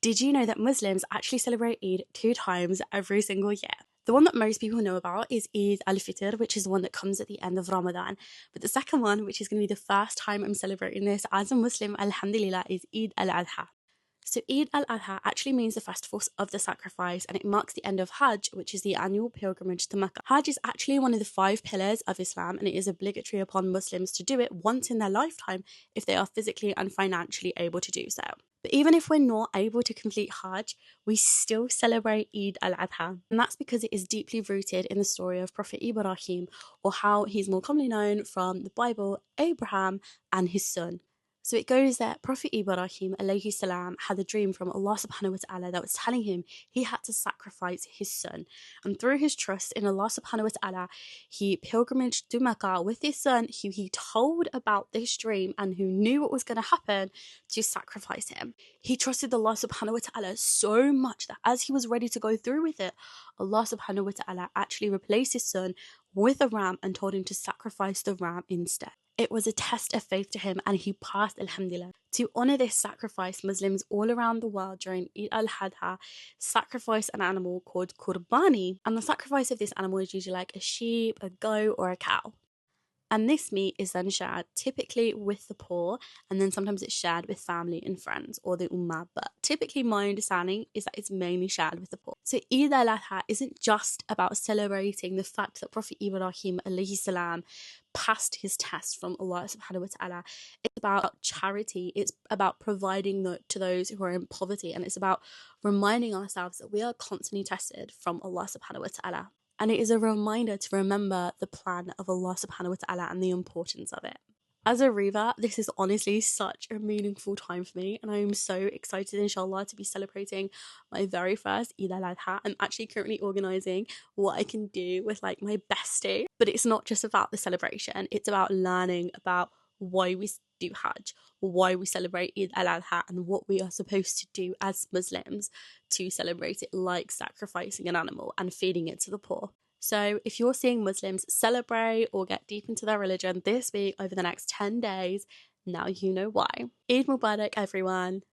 Did you know that Muslims actually celebrate Eid 2 times every single year? The one that most people know about is Eid al-Fitr, which is the one that comes at the end of Ramadan. But the second one, which is going to be the first time I'm celebrating this as a Muslim, alhamdulillah, is Eid al-Adha. So Eid al-Adha actually means the festival of the sacrifice, and it marks the end of Hajj, which is the annual pilgrimage to Mecca. Hajj is actually one of the 5 pillars of Islam, and it is obligatory upon Muslims to do it once in their lifetime if they are physically and financially able to do so. But even if we're not able to complete Hajj, we still celebrate Eid al-Adha. And that's because it is deeply rooted in the story of Prophet Ibrahim, or how he's more commonly known from the Bible, Abraham and his son. So it goes that Prophet Ibrahim alayhi salam had a dream from Allah subhanahu wa ta'ala that was telling him he had to sacrifice his son. And through his trust in Allah subhanahu wa ta'ala, he pilgrimaged to Mecca with his son, who he told about this dream and who knew what was going to happen, to sacrifice him. He trusted Allah subhanahu wa ta'ala so much that as he was ready to go through with it, Allah subhanahu wa ta'ala actually replaced his son with a ram and told him to sacrifice the ram instead. It was a test of faith to him, and he passed, alhamdulillah. To honour this sacrifice, Muslims all around the world during Eid al-Adha sacrifice an animal called qurbani, and the sacrifice of this animal is usually like a sheep, a goat or a cow. And this meat is then shared typically with the poor, and then sometimes it's shared with family and friends or the ummah. But typically, my understanding is that it's mainly shared with the poor. So Eid al-Adha isn't just about celebrating the fact that Prophet Ibrahim alayhi salam passed his test from Allah subhanahu wa ta'ala. It's about charity. It's about providing to those who are in poverty, and it's about reminding ourselves that we are constantly tested from Allah subhanahu wa ta'ala. And it is a reminder to remember the plan of Allah subhanahu wa ta'ala and the importance of it. As a revert, this is honestly such a meaningful time for me, and I am so excited, inshallah, to be celebrating my very first Eid al-Adha. I'm actually currently organising what I can do with like my bestie, but it's not just about the celebration, it's about learning about why we do Hajj, why we celebrate Eid al-Adha, and what we are supposed to do as Muslims to celebrate it, like sacrificing an animal and feeding it to the poor. So if you're seeing Muslims celebrate or get deep into their religion this week over the next 10 days, now you know why. Eid Mubarak, everyone.